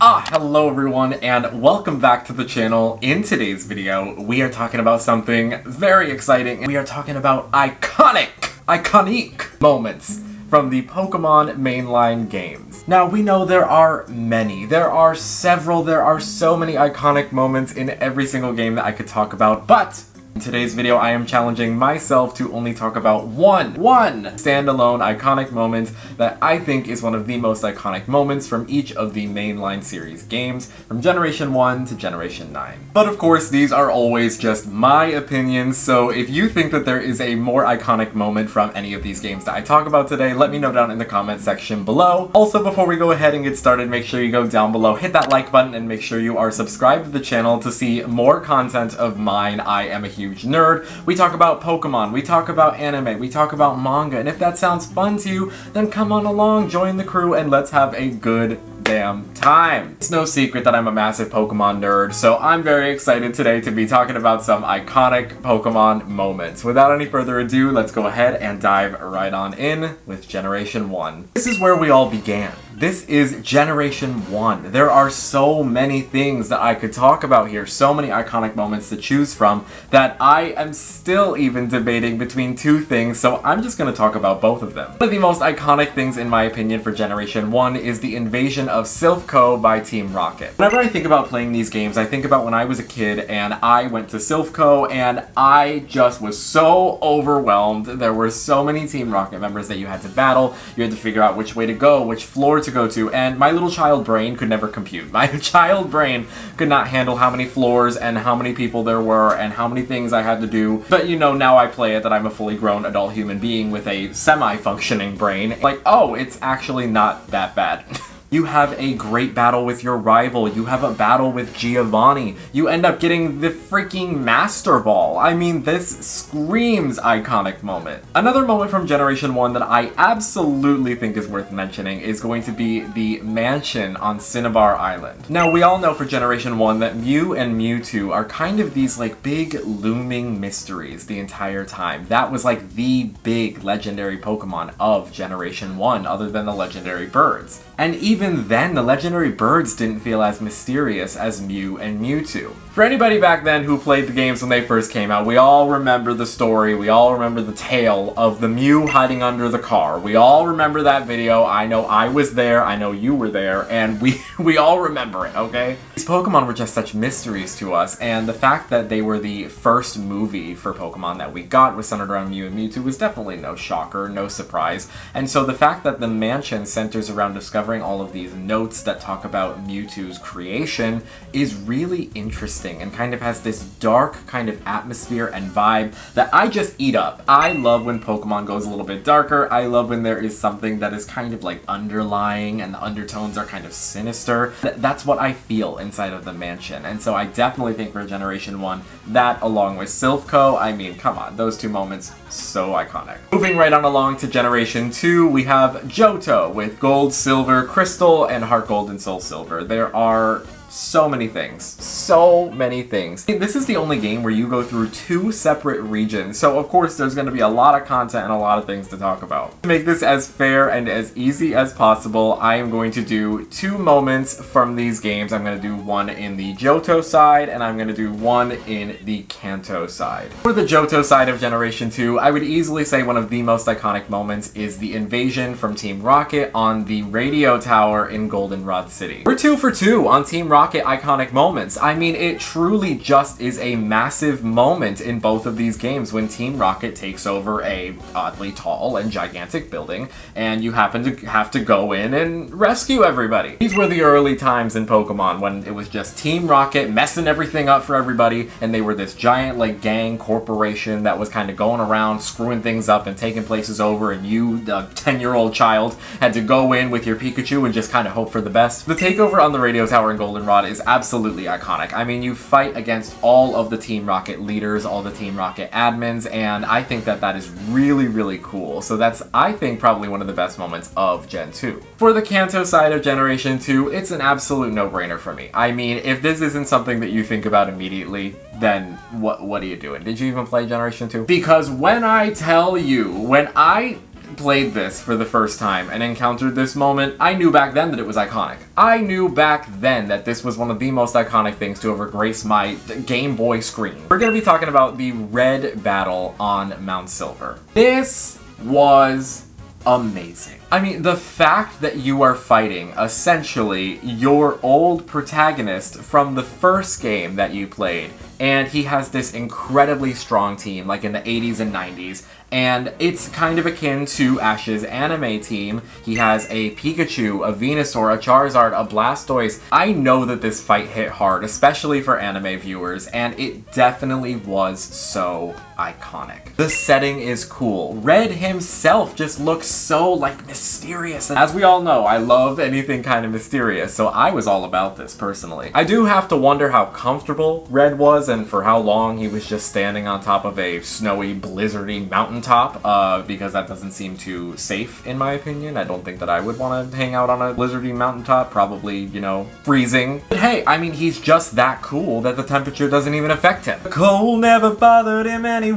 Hello everyone, and welcome back to the channel. In today's video, we are talking about something very exciting. We are talking about iconic moments from the Pokemon mainline games. Now, we know there are many, there are several, there are so many iconic moments in every single game that I could talk about, but in today's video, I am challenging myself to only talk about one standalone iconic moment that I think is one of the most iconic moments from each of the mainline series games, from Generation 1 to Generation 9. But of course, these are always just my opinions, so if you think that there is a more iconic moment from any of these games that I talk about today, let me know down in the comment section below. Also, before we go ahead and get started, make sure you go down below, hit that like button, and make sure you are subscribed to the channel to see more content of mine. I am a huge nerd. We talk about Pokemon, we talk about anime, we talk about manga, and if that sounds fun to you, then come on along, join the crew, and let's have a good damn time. It's no secret that I'm a massive Pokemon nerd, so I'm very excited today to be talking about some iconic Pokemon moments. Without any further ado, let's go ahead and dive right on in with Generation 1. This is where we all began. This is Generation 1. There are so many things that I could talk about here, so many iconic moments to choose from, that I am still even debating between two things, so I'm just going to talk about both of them. One of the most iconic things, in my opinion, for Generation 1 is the invasion of Silphco by Team Rocket. Whenever I think about playing these games, I think about when I was a kid and I went to Silphco and I just was so overwhelmed. There were so many Team Rocket members that you had to battle. You had to figure out which way to go, which floor to go to, and my little child brain could never compute. My child brain could not handle how many floors and how many people there were and how many things I had to do. But you know, now I play it that I'm a fully grown adult human being with a semi-functioning brain. Like, oh, it's actually not that bad. You have a great battle with your rival, you have a battle with Giovanni, you end up getting the freaking Master Ball. I mean, this screams iconic moment. Another moment from Generation 1 that I absolutely think is worth mentioning is going to be the mansion on Cinnabar Island. Now, we all know for Generation 1 that Mew and Mewtwo are kind of these like big looming mysteries the entire time. That was like the big legendary Pokemon of Generation 1, other than the legendary birds. And even then, the legendary birds didn't feel as mysterious as Mew and Mewtwo. For anybody back then who played the games when they first came out, we all remember the story, we all remember the tale of the Mew hiding under the car. We all remember that video. I know I was there, I know you were there, and we all remember it, okay? These Pokemon were just such mysteries to us, and the fact that they were the first movie for Pokemon that we got was centered around Mew and Mewtwo was definitely no shocker, no surprise. And so the fact that the mansion centers around discovering all of these notes that talk about Mewtwo's creation is really interesting and kind of has this dark kind of atmosphere and vibe that I just eat up. I love when Pokemon goes a little bit darker. I love when there is something that is kind of like underlying and the undertones are kind of sinister. That's what I feel inside of the mansion. And so I definitely think for Generation 1, that along with Silphco, I mean, come on, those two moments, so iconic. Moving right on along to Generation 2, we have Johto with Gold, Silver, Crystal, and Heart Gold and Soul Silver. There are so many things. So many things. This is the only game where you go through two separate regions, so of course there's going to be a lot of content and a lot of things to talk about. To make this as fair and as easy as possible, I am going to do two moments from these games. I'm going to do one in the Johto side, and I'm going to do one in the Kanto side. For the Johto side of Generation 2, I would easily say one of the most iconic moments is the invasion from Team Rocket on the radio tower in Goldenrod City. We're 2 for 2 on Team Rocket iconic moments. I mean, it truly just is a massive moment in both of these games when Team Rocket takes over a oddly tall and gigantic building, and you happen to have to go in and rescue everybody. These were the early times in Pokemon when it was just Team Rocket messing everything up for everybody, and they were this giant like gang corporation that was kind of going around screwing things up and taking places over, and you, the 10-year-old child, had to go in with your Pikachu and just kind of hope for the best. The takeover on the radio tower in Goldenrod is absolutely iconic. I mean, you fight against all of the Team Rocket leaders, all the Team Rocket admins, and I think that that is really, really cool. So that's, I think, probably one of the best moments of Gen 2. For the Kanto side of Generation 2, it's an absolute no-brainer for me. I mean, if this isn't something that you think about immediately, then what are you doing? Did you even play Generation 2? Because when I tell you, when I played this for the first time and encountered this moment, I knew back then that it was iconic. I knew back then that this was one of the most iconic things to ever grace my Game Boy screen. We're gonna be talking about the Red battle on Mount Silver. This was amazing. I mean, the fact that you are fighting, essentially, your old protagonist from the first game that you played, and he has this incredibly strong team, like in the 80s and 90s, and it's kind of akin to Ash's anime team. He has a Pikachu, a Venusaur, a Charizard, a Blastoise. I know that this fight hit hard, especially for anime viewers, and it definitely was so iconic. The setting is cool. Red himself just looks so, like, mysterious. And as we all know, I love anything kind of mysterious, so I was all about this personally. I do have to wonder how comfortable Red was and for how long he was just standing on top of a snowy, blizzardy mountaintop, because that doesn't seem too safe in my opinion. I don't think that I would want to hang out on a blizzardy mountaintop, probably, you know, freezing. But hey, I mean, he's just that cool that the temperature doesn't even affect him. The cold never bothered him anyway.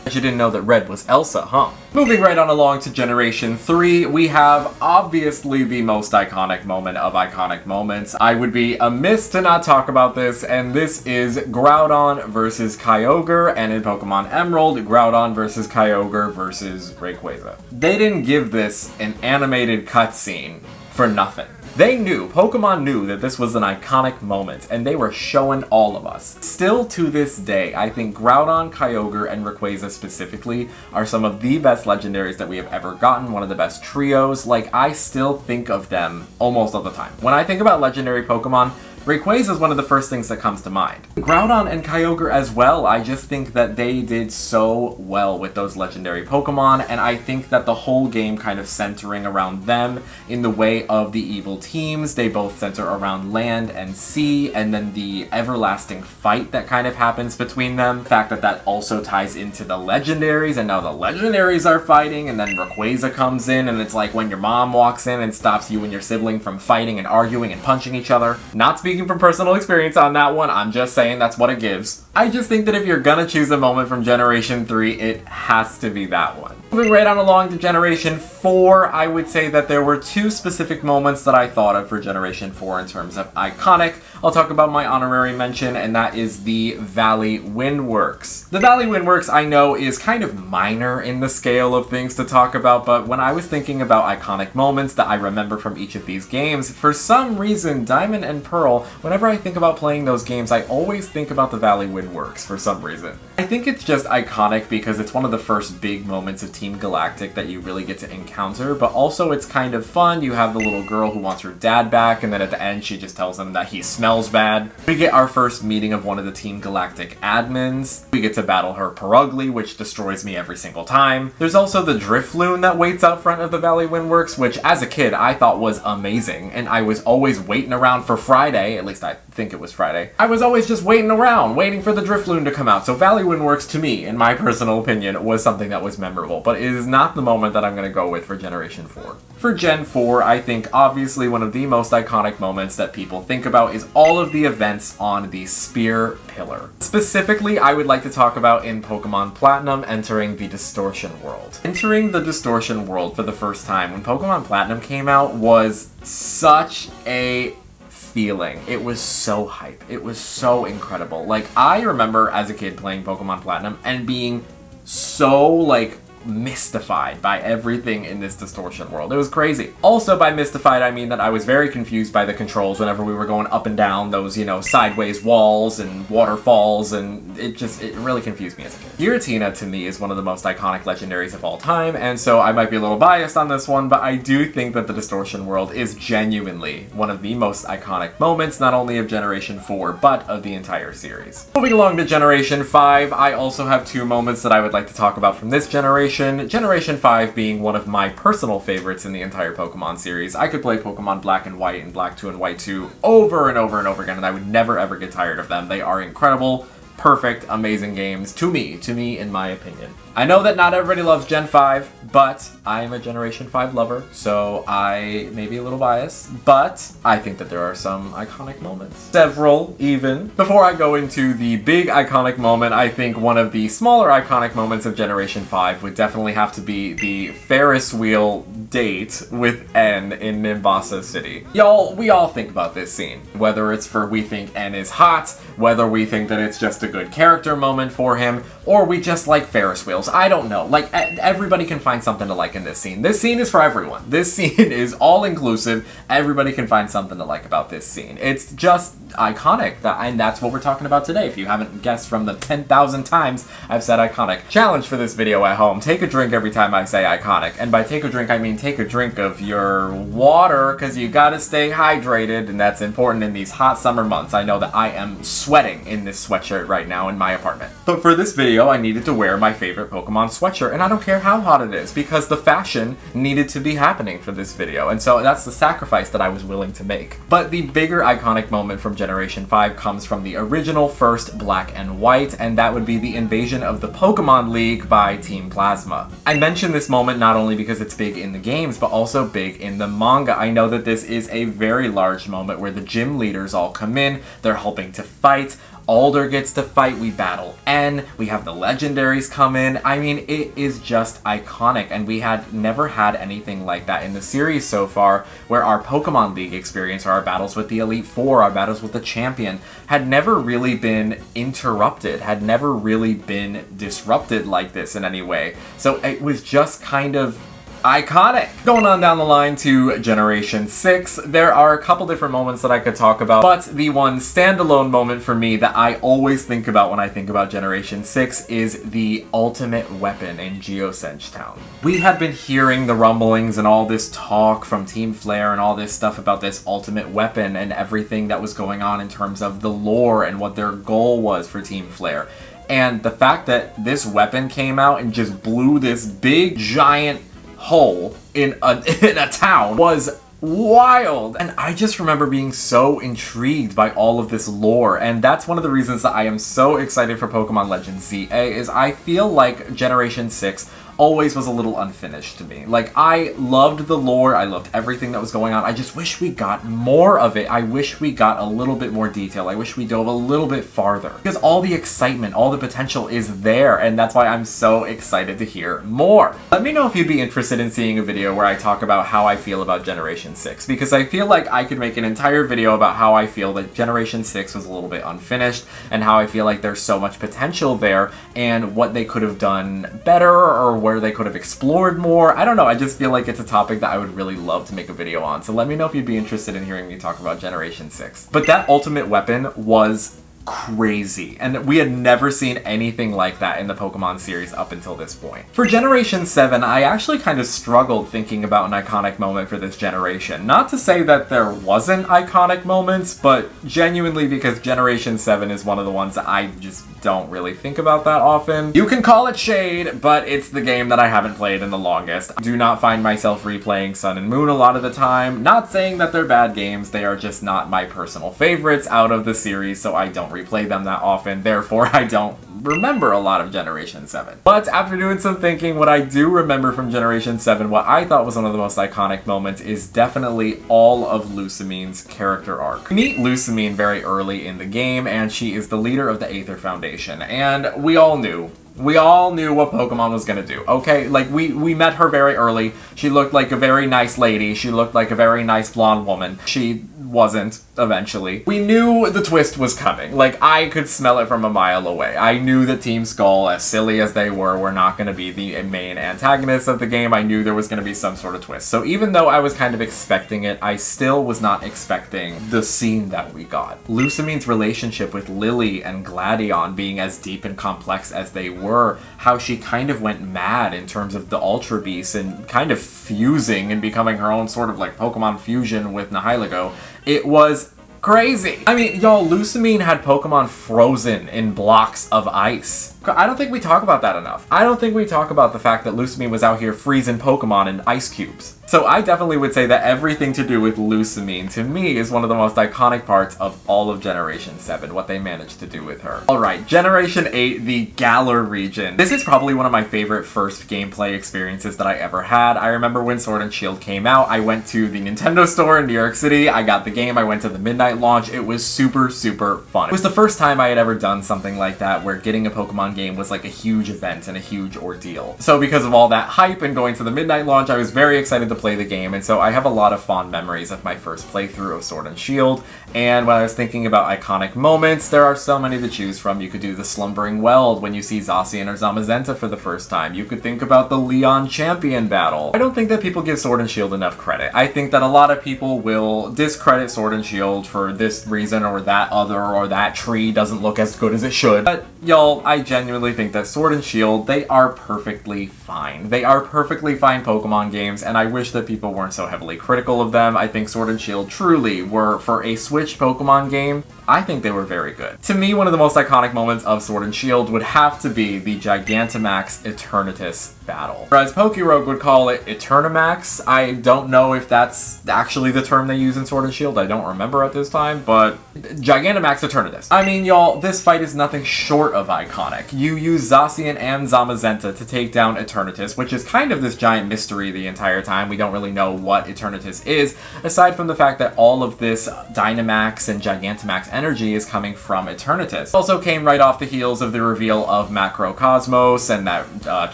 But you didn't know that Red was Elsa, huh? Moving right on along to Generation 3, we have obviously the most iconic moment of iconic moments. I would be amiss to not talk about this, and this is Groudon versus Kyogre, and in Pokemon Emerald, Groudon versus Kyogre versus Rayquaza. They didn't give this an animated cutscene for nothing. They knew, Pokemon knew that this was an iconic moment, and they were showing all of us. Still to this day, I think Groudon, Kyogre, and Rayquaza specifically are some of the best legendaries that we have ever gotten, one of the best trios. Like, I still think of them almost all the time. When I think about legendary Pokemon, Rayquaza is one of the first things that comes to mind. Groudon and Kyogre as well, I just think that they did so well with those legendary Pokemon, and I think that the whole game kind of centering around them in the way of the evil teams. They both center around land and sea, and then the everlasting fight that kind of happens between them. The fact that that also ties into the legendaries, and now the legendaries are fighting, and then Rayquaza comes in, and it's like when your mom walks in and stops you and your sibling from fighting and arguing and punching each other. Not speaking from personal experience on that one, I'm just saying that's what it gives. I just think that if you're gonna choose a moment from Generation 3, it has to be that one. Moving right on along to Generation 4, I would say that there were two specific moments that I thought of for Generation 4 in terms of iconic. I'll talk about my honorary mention, and that is the Valley Windworks. The Valley Windworks, I know, is kind of minor in the scale of things to talk about, but when I was thinking about iconic moments that I remember from each of these games, for some reason, Diamond and Pearl, whenever I think about playing those games, I always think about the Valley Windworks for some reason. I think it's just iconic because it's one of the first big moments of Team Galactic that you really get to encounter, but also it's kind of fun. You have the little girl who wants her dad back, and then at the end she just tells him that he smells bad. We get our first meeting of one of the Team Galactic admins. We get to battle her Perugly, which destroys me every single time. There's also the Drifloon that waits out front of the Valley Windworks, which as a kid I thought was amazing, and I was always waiting around for Friday, at least I think it was Friday. I was always just waiting around, waiting for the Drifloon to come out, so Valley Windworks to me, in my personal opinion, was something that was memorable, but it is not the moment that I'm going to go with for Generation 4. For Gen 4, I think obviously one of the most iconic moments that people think about is all of the events on the Spear Pillar. Specifically, I would like to talk about in Pokemon Platinum entering the Distortion World. Entering the Distortion World for the first time when Pokemon Platinum came out was such a feeling. It was so hype. It was so incredible. Like, I remember as a kid playing Pokemon Platinum and being so, like, mystified by everything in this Distortion World. It was crazy. Also, by mystified, I mean that I was very confused by the controls whenever we were going up and down those, you know, sideways walls and waterfalls, and it really confused me as a kid. Giratina, to me, is one of the most iconic legendaries of all time, and so I might be a little biased on this one, but I do think that the Distortion World is genuinely one of the most iconic moments, not only of Generation 4, but of the entire series. Moving along to Generation 5, I also have two moments that I would like to talk about from this generation. Generation 5 being one of my personal favorites in the entire Pokemon series. I could play Pokemon Black and White and Black 2 and White 2 over and over and over again, and I would never ever get tired of them. They are incredible. perfect, amazing games to me, in my opinion. I know that not everybody loves Gen 5, but I am a Generation 5 lover, so I may be a little biased, but I think that there are some iconic moments. Several, even. Before I go into the big iconic moment, I think one of the smaller iconic moments of Generation 5 would definitely have to be the Ferris wheel date with N in Nimbasa City. Y'all, we all think about this scene. Whether it's for we think N is hot, whether we think that it's just a good character moment for him, or we just like Ferris wheels. I don't know. Like, everybody can find something to like in this scene. This scene is for everyone. This scene is all-inclusive. Everybody can find something to like about this scene. It's just iconic, and that's what we're talking about today. If you haven't guessed from the 10,000 times I've said iconic. Challenge for this video at home. Take a drink every time I say iconic. And by take a drink, I mean take a drink of your water, because you gotta stay hydrated, and that's important in these hot summer months. I know that I am sweating in this sweatshirt right now in my apartment. But for this video, I needed to wear my favorite Pokemon sweatshirt, and I don't care how hot it is, because the fashion needed to be happening for this video, and so that's the sacrifice that I was willing to make. But the bigger iconic moment from Generation 5 comes from the original first Black and White, and that would be the invasion of the Pokemon League by Team Plasma. I mention this moment not only because it's big in the games, but also big in the manga. I know that this is a very large moment where the gym leaders all come in, they're helping to fight, Alder gets to fight, we battle N, we have the legendaries come in. I mean, it is just iconic, and we had never had anything like that in the series so far, where our Pokemon League experience, or our battles with the Elite Four, our battles with the Champion, had never really been interrupted, had never really been disrupted like this in any way. So it was just kind of iconic. Going on down the line to Generation 6, there are a couple different moments that I could talk about, but the one standalone moment for me that I always think about when I think about Generation 6 is the ultimate weapon in Geosenge Town. We had been hearing the rumblings and all this talk from Team Flare and all this stuff about this ultimate weapon and everything that was going on in terms of the lore and what their goal was for Team Flare. And the fact that this weapon came out and just blew this big, giant hole in a town was wild, and I just remember being so intrigued by all of this lore, and that's one of the reasons that I am so excited for Pokemon Legends ZA, is I feel like Generation 6 always was a little unfinished to me. Like, I loved the lore, I loved everything that was going on, I just wish we got more of it. I wish we got a little bit more detail, I wish we dove a little bit farther, because all the excitement, all the potential is there, and that's why I'm so excited to hear more. Let me know if you'd be interested in seeing a video where I talk about how I feel about Generation 6, because I feel like I could make an entire video about how I feel that Generation 6 was a little bit unfinished, and how I feel like there's so much potential there, and what they could have done better, or where they could have explored more. I don't know, I just feel like it's a topic that I would really love to make a video on, so let me know if you'd be interested in hearing me talk about Generation 6. But that ultimate weapon was crazy, and we had never seen anything like that in the Pokemon series up until this point. For Generation 7, I actually kind of struggled thinking about an iconic moment for this generation. Not to say that there wasn't iconic moments, but genuinely because Generation 7 is one of the ones that I just don't really think about that often. You can call it shade, but it's the game that I haven't played in the longest. I do not find myself replaying Sun and Moon a lot of the time. Not saying that they're bad games, they are just not my personal favorites out of the series, so I don't replay them that often, therefore I don't remember a lot of Generation 7. But after doing some thinking, what I do remember from Generation 7, what I thought was one of the most iconic moments, is definitely all of Lucamine's character arc. We meet Lucamine very early in the game, and she is the leader of the Aether Foundation, and we all knew what Pokemon was gonna do, okay? Like, we met her very early. She looked like a very nice lady. She looked like a very nice blonde woman. She wasn't, eventually. We knew the twist was coming. Like, I could smell it from a mile away. I knew that Team Skull, as silly as they were not gonna be the main antagonists of the game. I knew there was gonna be some sort of twist. So even though I was kind of expecting it, I still was not expecting the scene that we got. Lucamine's relationship with Lily and Gladion being as deep and complex as they were, how she kind of went mad in terms of the Ultra Beasts and kind of fusing and becoming her own sort of like Pokemon fusion with Nihilego. It was crazy. I mean, y'all, Lucamine had Pokemon frozen in blocks of ice. I don't think we talk about that enough. I don't think we talk about the fact that Lusamine was out here freezing Pokemon in ice cubes. So I definitely would say that everything to do with Lusamine, to me, is one of the most iconic parts of all of Generation 7, what they managed to do with her. Alright, Generation 8, the Galar region. This is probably one of my favorite first gameplay experiences that I ever had. I remember when Sword and Shield came out, I went to the Nintendo store in New York City, I got the game, I went to the midnight launch, it was super, super fun. It was the first time I had ever done something like that, where getting a Pokemon game was like a huge event and a huge ordeal. So because of all that hype and going to the midnight launch, I was very excited to play the game, and so I have a lot of fond memories of my first playthrough of Sword and Shield. And when I was thinking about iconic moments, there are so many to choose from. You could do the Slumbering Weld when you see Zacian or Zamazenta for the first time. You could think about the Leon Champion battle. I don't think that people give Sword and Shield enough credit. I think that a lot of people will discredit Sword and Shield for this reason or that other, or that tree doesn't look as good as it should. But y'all, I genuinely think that Sword and Shield, they are perfectly fine. They are perfectly fine Pokemon games, and I wish that people weren't so heavily critical of them. I think Sword and Shield truly were, for a Switch Pokemon game, I think they were very good. To me, one of the most iconic moments of Sword and Shield would have to be the Gigantamax Eternatus battle. Or as Pokerogue would call it, Eternamax. I don't know if that's actually the term they use in Sword and Shield. I don't remember at this time, but Gigantamax Eternatus. I mean, y'all, this fight is nothing short of iconic. You use Zacian and Zamazenta to take down Eternatus, which is kind of this giant mystery the entire time. We don't really know what Eternatus is, aside from the fact that all of this Dynamax and Gigantamax energy is coming from Eternatus. It also came right off the heels of the reveal of Macrocosmos, and that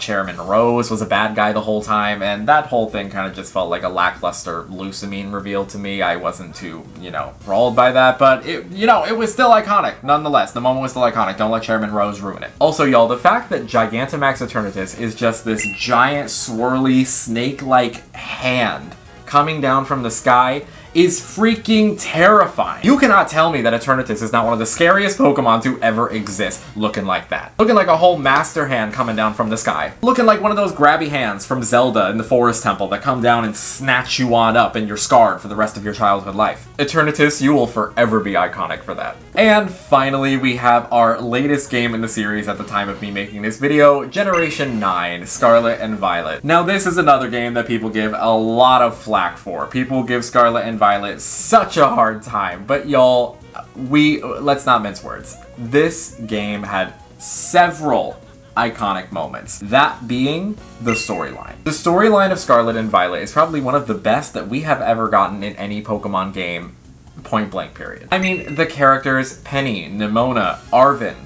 Chairman Rose was a bad guy the whole time, and that whole thing kind of just felt like a lackluster Lusamine reveal to me. I wasn't too, enthralled by that, but it was still iconic nonetheless. The moment was still iconic. Don't let Chairman Rose ruin it. Also, y'all, the fact that Gigantamax Eternatus is just this giant, swirly, snake-like hand coming down from the sky is freaking terrifying. You cannot tell me that Eternatus is not one of the scariest Pokemon to ever exist looking like that. Looking like a whole master hand coming down from the sky. Looking like one of those grabby hands from Zelda in the Forest Temple that come down and snatch you on up and you're scarred for the rest of your childhood life. Eternatus, you will forever be iconic for that. And finally, we have our latest game in the series at the time of me making this video, Generation 9, Scarlet and Violet. Now, this is another game that people give a lot of flack for. People give Scarlet and Violet such a hard time, but y'all, let's not mince words. This game had several iconic moments, that being the storyline. The storyline of Scarlet and Violet is probably one of the best that we have ever gotten in any Pokemon game, point blank period. I mean, the characters, Penny, Nimona, Arven,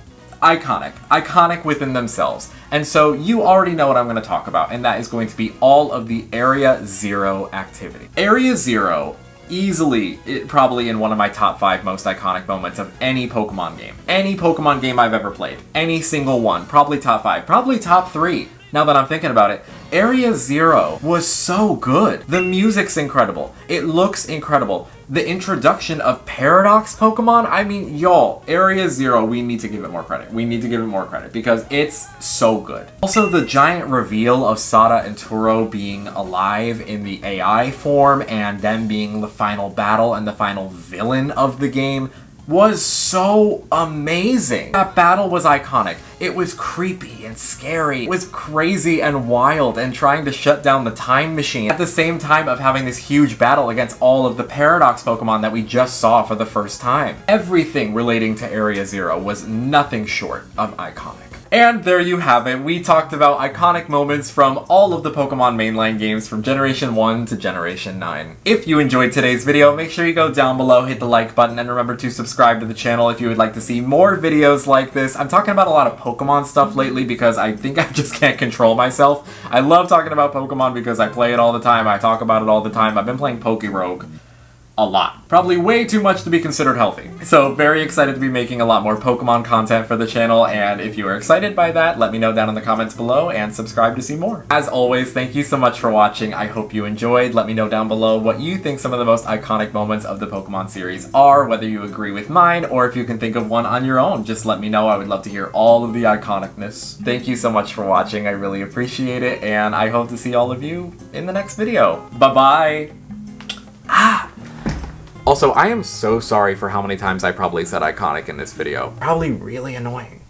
iconic within themselves. And so you already know what I'm going to talk about, and that is going to be all of the Area Zero activity. Area Zero, easily, probably in one of my top 5 most iconic moments of any Pokemon game. Any Pokemon game I've ever played. Any single one. Probably top 5. Probably top 3. Now that I'm thinking about it, Area Zero was so good. The music's incredible. It looks incredible. The introduction of Paradox Pokemon, I mean, y'all, Area Zero, we need to give it more credit. We need to give it more credit because it's so good. Also, the giant reveal of Sada and Turo being alive in the AI form and them being the final battle and the final villain of the game was so amazing. That battle was iconic. It was creepy and scary. It was crazy and wild and trying to shut down the time machine at the same time of having this huge battle against all of the Paradox Pokemon that we just saw for the first time. Everything relating to Area Zero was nothing short of iconic. And there you have it. We talked about iconic moments from all of the Pokemon mainline games from Generation 1 to Generation 9. If you enjoyed today's video, make sure you go down below, hit the like button, and remember to subscribe to the channel if you would like to see more videos like this. I'm talking about a lot of Pokemon stuff lately because I think I just can't control myself. I love talking about Pokemon because I play it all the time, I talk about it all the time. I've been playing Pokerogue a lot. Probably way too much to be considered healthy. So very excited to be making a lot more Pokemon content for the channel, and if you are excited by that, let me know down in the comments below and subscribe to see more. As always, thank you so much for watching. I hope you enjoyed. Let me know down below what you think some of the most iconic moments of the Pokemon series are, whether you agree with mine or if you can think of one on your own. Just let me know. I would love to hear all of the iconicness. Thank you so much for watching. I really appreciate it, and I hope to see all of you in the next video. Bye-bye! Also, I am so sorry for how many times I probably said iconic in this video. Probably really annoying.